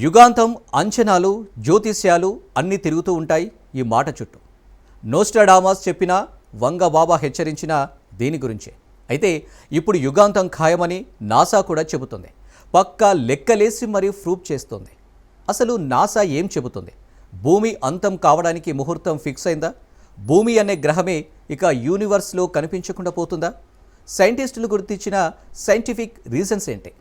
యుగాంతం అంచనాలు జ్యోతిష్యాలు అన్నీ తిరుగుతూ ఉంటాయి ఈ మాట చుట్టూ. నోస్ట్రాడామస్ చెప్పినా వంగబాబా హెచ్చరించినా దీని గురించే. అయితే ఇప్పుడు యుగాంతం ఖాయమని నాసా కూడా చెబుతుంది. పక్కా లెక్కలేసి మరీ ప్రూవ్ చేస్తుంది. అసలు నాసా ఏం చెబుతుంది? భూమి అంతం కావడానికి ముహూర్తం ఫిక్స్ అయిందా? భూమి అనే గ్రహమే ఇక యూనివర్స్లో కనిపించకుండా పోతుందా? సైంటిస్టులు గుర్తించిన సైంటిఫిక్ రీజన్స్ ఏంటి?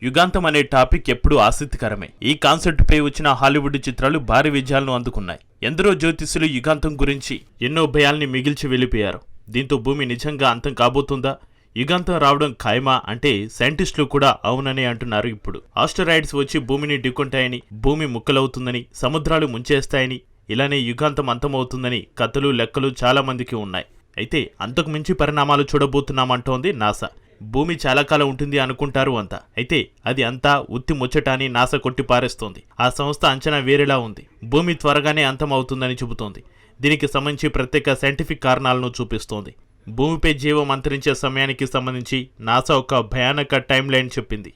యుగాంతం అనే టాపిక్ ఎప్పుడూ ఆసక్తికరమే. ఈ కాన్సెప్ట్ పై వచ్చిన హాలీవుడ్ చిత్రాలు భారీ విజయాలను అందుకున్నాయి. ఎందరో జ్యోతిష్యులు యుగాంతం గురించి ఎన్నో భయాల్ని మిగిల్చి వెళ్ళిపోయారు. దీంతో భూమి నిజంగా అంతం కాబోతుందా? యుగాంతం రావడం ఖాయమా అంటే సైంటిస్టులు కూడా అవుననే అంటున్నారు. ఇప్పుడు ఆస్టరాయిడ్స్ వచ్చి భూమిని ఢీకొంటాయని, భూమి ముక్కలవుతుందని, సముద్రాలు ముంచేస్తాయని, ఇలానే యుగాంతం అంతమవుతుందని కథలు లెక్కలు చాలా మందికి ఉన్నాయి. అయితే అంతకు మించి పరిణామాలు చూడబోతున్నామంటోంది నాసా. భూమి చాలా కాలం ఉంటుంది అనుకుంటారు అంతా. అయితే అది అంతా ఉత్తి ముచ్చట అని నాసా కొట్టి పారేస్తోంది. ఆ సంస్థ అంచనా వేరేలా ఉంది. భూమి త్వరగానే అంతం అవుతుందని చెబుతోంది. దీనికి సంబంధించి ప్రత్యేక సైంటిఫిక్ కారణాలను చూపిస్తోంది. భూమిపై జీవం అంతరించే సమయానికి సంబంధించి నాసా ఒక భయానక టైం లైన్ చెప్పింది.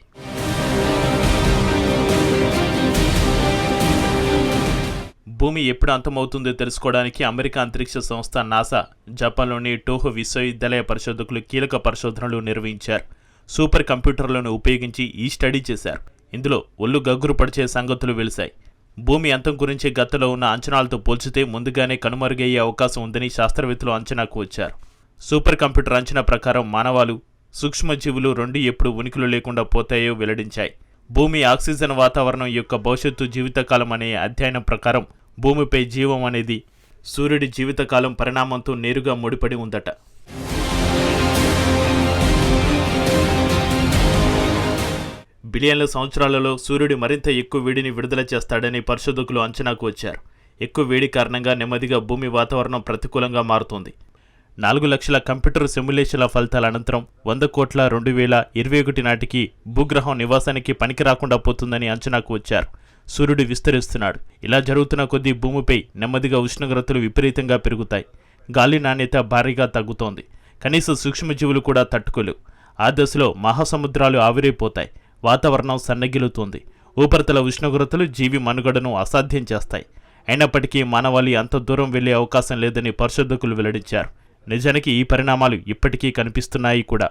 భూమి ఎప్పుడు అంతమవుతుందో తెలుసుకోవడానికి అమెరికా అంతరిక్ష సంస్థ నాసా జపాన్లోని టోహో విశ్వవిద్యాలయ పరిశోధకులు కీలక పరిశోధనలు నిర్వహించారు. సూపర్ కంప్యూటర్లను ఉపయోగించి ఈ స్టడీ చేశారు. ఇందులో ఒళ్ళు గగ్గురు పడిచే సంగతులు వెలిశాయి. భూమి అంతం గురించి గతంలో ఉన్న అంచనాలతో పోల్చితే ముందుగానే కనుమరుగయ్యే అవకాశం ఉందని శాస్త్రవేత్తలు అంచనాకు వచ్చారు. సూపర్ కంప్యూటర్ అంచనా ప్రకారం మానవాలు, సూక్ష్మజీవులు రెండు ఎప్పుడు ఉనికిలో లేకుండా పోతాయో వెల్లడించాయి. భూమి ఆక్సిజన్ వాతావరణం యొక్క భవిష్యత్తు జీవితకాలం అనే అధ్యయనం ప్రకారం భూమిపై జీవం అనేది సూర్యుడి జీవితకాలం పరిణామంతో నేరుగా ముడిపడి ఉందట. బిలియన్ల సంవత్సరాలలో సూర్యుడు మరింత ఎక్కువ వేడిని విడుదల చేస్తాడని పరిశోధకులు అంచనాకు వచ్చారు. ఎక్కువ వేడి కారణంగా నెమ్మదిగా భూమి వాతావరణం ప్రతికూలంగా మారుతుంది. 4 లక్షల కంప్యూటర్ సిమ్యులేషన్ల ఫలితాల అనంతరం 100 కోట్ల 2021 నాటికి భూగ్రహం నివాసానికి పనికి రాకుండా పోతుందని అంచనాకు వచ్చారు. సూర్యుడు విస్తరిస్తున్నాడు. ఇలా జరుగుతున్న కొద్దీ భూమిపై నెమ్మదిగా ఉష్ణోగ్రతలు విపరీతంగా పెరుగుతాయి. గాలి నాణ్యత భారీగా తగ్గుతోంది. కనీస సూక్ష్మజీవులు కూడా తట్టుకోలేవు. ఆ దశలో మహాసముద్రాలు ఆవిరైపోతాయి. వాతావరణం సన్నగిలుతుంది. ఉపరితల ఉష్ణోగ్రతలు జీవి మనుగడను అసాధ్యం చేస్తాయి. అయినప్పటికీ మానవాళి అంత దూరం వెళ్లే అవకాశం లేదని పరిశోధకులు వెల్లడించారు. నిజానికి ఈ పరిణామాలు ఇప్పటికీ కనిపిస్తున్నాయి కూడా.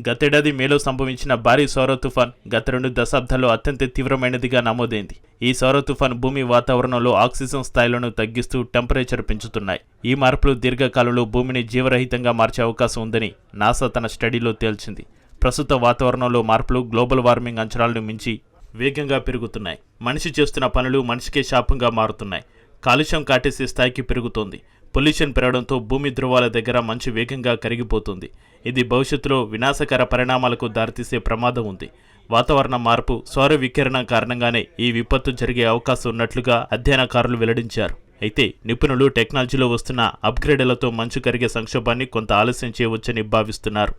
గతేడాది మేలో సంభవించిన భారీ సౌర తుఫాన్ గత 2 దశాబ్దాల్లో అత్యంత తీవ్రమైనదిగా నమోదైంది. ఈ సౌర తుఫాన్ భూమి వాతావరణంలో ఆక్సిజన్ స్థాయిలను తగ్గిస్తూ టెంపరేచర్ పెంచుతున్నాయి. ఈ మార్పులు దీర్ఘకాలంలో భూమిని జీవరహితంగా మార్చే అవకాశం ఉందని నాసా తన స్టడీలో తేల్చింది. ప్రస్తుత వాతావరణంలో మార్పులు గ్లోబల్ వార్మింగ్ అంచనాలను మించి వేగంగా పెరుగుతున్నాయి. మనిషి చేస్తున్న పనులు మనిషికే శాపంగా మారుతున్నాయి. కాలుష్యం కాటేసే స్థాయికి పెరుగుతోంది. పొల్యూషన్ పెరగడంతో భూమి ధృవాల దగ్గర మంచు వేగంగా కరిగిపోతుంది. ఇది భవిష్యత్తులో వినాశకర పరిణామాలకు దారితీసే ప్రమాదం ఉంది. వాతావరణ మార్పు, సౌర వికిరణం కారణంగానే ఈ విపత్తు జరిగే అవకాశం ఉన్నట్లుగా అధ్యయనకారులు వెల్లడించారు. అయితే నిపుణులు టెక్నాలజీలో వస్తున్న అప్గ్రేడ్లతో మంచు కరిగే సంక్షోభాన్ని కొంత ఆలస్యం చేయవచ్చని భావిస్తున్నారు.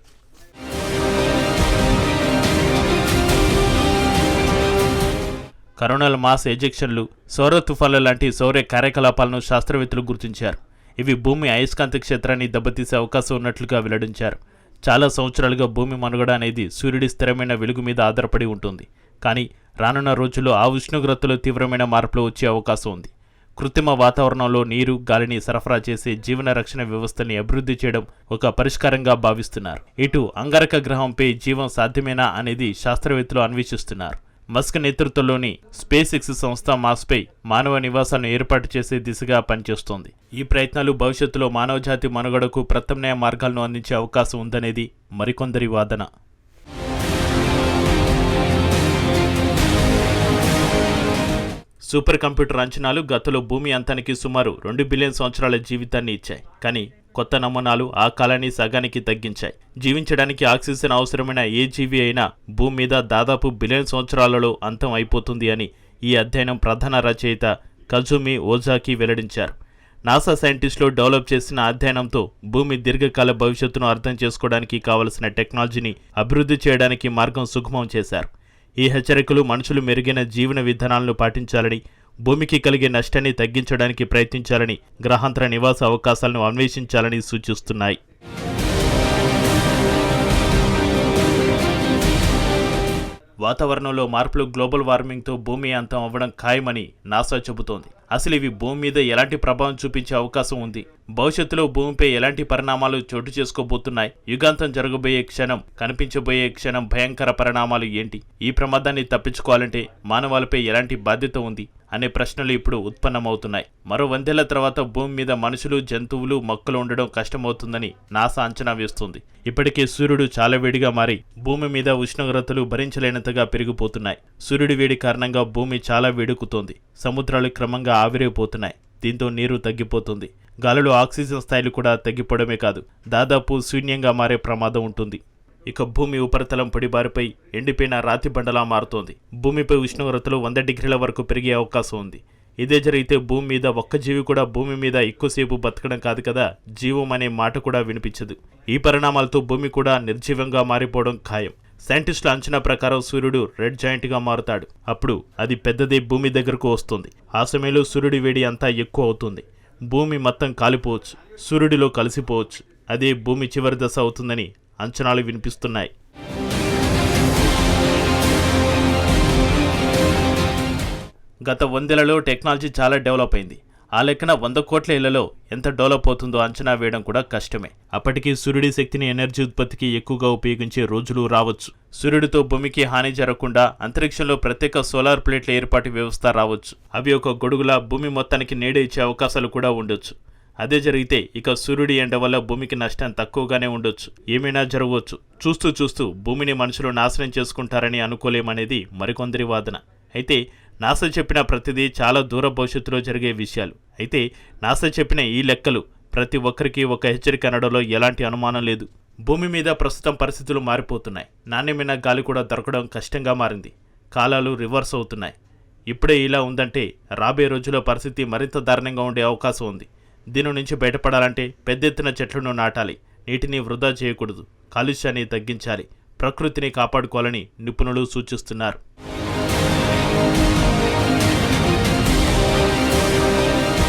కరోనల్ మాస్ ఎజెక్షన్లు, సౌర తుఫాన్ల లాంటి సౌర కార్యకలాపాలను శాస్త్రవేత్తలు గుర్తించారు. ఇవి భూమి అయస్కాంత క్షేత్రాన్ని దెబ్బతీసే అవకాశం ఉన్నట్లుగా వెల్లడించారు. చాలా సంవత్సరాలుగా భూమి మనుగడ అనేది సూర్యుడి స్థిరమైన వెలుగు మీద ఆధారపడి ఉంటుంది. కానీ రానున్న రోజుల్లో ఆ ఉష్ణోగ్రతలో తీవ్రమైన మార్పులు వచ్చే అవకాశం ఉంది. కృత్రిమ వాతావరణంలో నీరు, గాలిని సరఫరా చేసే జీవన రక్షణ వ్యవస్థని అభివృద్ధి చేయడం ఒక పరిష్కారంగా భావిస్తున్నారు. ఇటు అంగారక గ్రహంపై జీవం సాధ్యమేనా అనేది శాస్త్రవేత్తలు అన్వేషిస్తున్నారు. మస్క్ నేతృత్వంలోని స్పేస్ ఎక్స్ సంస్థ మార్స్పై మానవ నివాసాలను ఏర్పాటు చేసే దిశగా పనిచేస్తోంది. ఈ ప్రయత్నాలు భవిష్యత్తులో మానవజాతి మనుగడకు ప్రత్యామ్నాయ మార్గాలను అందించే అవకాశం ఉందనేది మరికొందరి వాదన. సూపర్ కంప్యూటర్ అంచనాలు గతంలో భూమి అంతానికి సుమారు 2 బిలియన్ సంవత్సరాల జీవితాన్ని ఇచ్చాయి. కానీ కొత్త నమూనాలు ఆ కాలాన్ని సగానికి తగ్గించాయి. జీవించడానికి ఆక్సిజన్ అవసరమైన ఏ జీవి అయినా భూమి మీద దాదాపు బిలియన్ సంవత్సరాలలో అంతం అయిపోతుంది అని ఈ అధ్యయనం ప్రధాన రచయిత కజుమి ఓజాకి వెల్లడించారు. నాసా సైంటిస్టులు డెవలప్ చేసిన అధ్యయనంతో భూమి దీర్ఘకాల భవిష్యత్తును అర్థం చేసుకోవడానికి కావలసిన టెక్నాలజీని అభివృద్ధి చేయడానికి మార్గం సుగమం చేశారు. ఈ హెచ్చరికలు మనుషులు మెరుగైన జీవన విధానాలను పాటించాలని, భూమికి కలిగే నష్టాన్ని తగ్గించడానికి ప్రయత్నించాలని, గ్రహాంతర నివాస అవకాశాలను అన్వేషించాలని సూచిస్తున్నాయి. వాతావరణంలో మార్పులు, గ్లోబల్ వార్మింగ్తో భూమి అంతం అవ్వడం ఖాయమని నాసా చెబుతోంది. అసలు ఇవి భూమి మీద ఎలాంటి ప్రభావం చూపించే అవకాశం ఉంది? భవిష్యత్తులో భూమిపై ఎలాంటి పరిణామాలు చోటు చేసుకోబోతున్నాయి? యుగాంతం జరగబోయే క్షణం, కనిపించబోయే క్షణం భయంకర పరిణామాలు ఏంటి? ఈ ప్రమాదాన్ని తప్పించుకోవాలంటే మానవాళిపై ఎలాంటి బాధ్యత ఉంది అనే ప్రశ్నలు ఇప్పుడు ఉత్పన్నమవుతున్నాయి. మరో 100 ఏళ్ల తర్వాత భూమి మీద మనుషులు, జంతువులు, మొక్కలు ఉండడం కష్టమవుతుందని నాసా అంచనా వేస్తుంది. ఇప్పటికే సూర్యుడు చాలా వేడిగా మారి భూమి మీద ఉష్ణోగ్రతలు భరించలేనంతగా పెరిగిపోతున్నాయి. సూర్యుడి వేడి కారణంగా భూమి చాలా వేడెక్కుతోంది. సముద్రాలు క్రమంగా ఆవిరైపోతున్నాయి. దీంతో నీరు తగ్గిపోతుంది. గాలిలో ఆక్సిజన్ స్థాయిలు కూడా తగ్గిపోవడమే కాదు, దాదాపు శూన్యంగా మారే ప్రమాదం ఉంటుంది. ఇక భూమి ఉపరితలం పొడిబారిపై ఎండిపోయిన రాతి బండలా మారుతోంది. భూమిపై ఉష్ణోగ్రతలు 100 డిగ్రీల వరకు పెరిగే అవకాశం ఉంది. ఇదే జరిగితే భూమి మీద ఒక్క జీవి కూడా భూమి మీద ఎక్కువసేపు బతకడం కాదు కదా, జీవం అనే మాట కూడా వినిపించదు. ఈ పరిణామాలతో భూమి కూడా నిర్జీవంగా మారిపోవడం ఖాయం. సైంటిస్టుల అంచనా ప్రకారం సూర్యుడు రెడ్ జాయింట్గా మారుతాడు. అప్పుడు అది పెద్దదే భూమి దగ్గరకు వస్తుంది. ఆ సమయంలో సూర్యుడి వేడి అంతా ఎక్కువ అవుతుంది. భూమి మొత్తం కాలిపోవచ్చు, సూర్యుడిలో కలిసిపోవచ్చు. అదే భూమి చివరి దశ అవుతుందని అంచనాలు వినిపిస్తున్నాయి. గత 100 ఏళ్లలో టెక్నాలజీ చాలా డెవలప్ అయింది. ఆ లెక్కన 100 కోట్ల ఏళ్లలో ఎంత డెవలప్ అవుతుందో అంచనా వేయడం కూడా కష్టమే. అప్పటికీ సూర్యుడి శక్తిని ఎనర్జీ ఉత్పత్తికి ఎక్కువగా ఉపయోగించే రోజులు రావచ్చు. సూర్యుడితో భూమికి హాని జరగకుండా అంతరిక్షంలో ప్రత్యేక సోలార్ ప్లేట్ల ఏర్పాటు వ్యవస్థ రావచ్చు. అవి ఒక గొడుగులా భూమి మొత్తానికి నీడ ఇచ్చే అవకాశాలు కూడా ఉండొచ్చు. అదే జరిగితే ఇక సూర్యుడి ఎండ వల్ల భూమికి నష్టం తక్కువగానే ఉండొచ్చు. ఏమైనా జరగవచ్చు. చూస్తూ చూస్తూ భూమిని మనుషులు నాశనం చేసుకుంటారని అనుకోలేమనేది మరికొందరి వాదన. అయితే నాసా చెప్పిన ప్రతిదీ చాలా దూర భవిష్యత్తులో జరిగే విషయాలు. అయితే నాసా చెప్పిన ఈ లెక్కలు ప్రతి ఒక్కరికి ఒక హెచ్చరిక అనడంలో ఎలాంటి అనుమానం లేదు. భూమి మీద ప్రస్తుతం పరిస్థితులు మారిపోతున్నాయి. నాణ్యమైన గాలి కూడా దొరకడం కష్టంగా మారింది. కాలాలు రివర్స్ అవుతున్నాయి. ఇప్పుడే ఇలా ఉందంటే రాబోయే రోజుల్లో పరిస్థితి మరింత దారుణంగా ఉండే అవకాశం ఉంది. దీని నుంచి బయటపడాలంటే పెద్ద ఎత్తున చెట్లను నాటాలి, నీటిని వృధా చేయకూడదు, కాలుష్యాన్ని తగ్గించాలి, ప్రకృతిని కాపాడుకోవాలని నిపుణులు సూచిస్తున్నారు.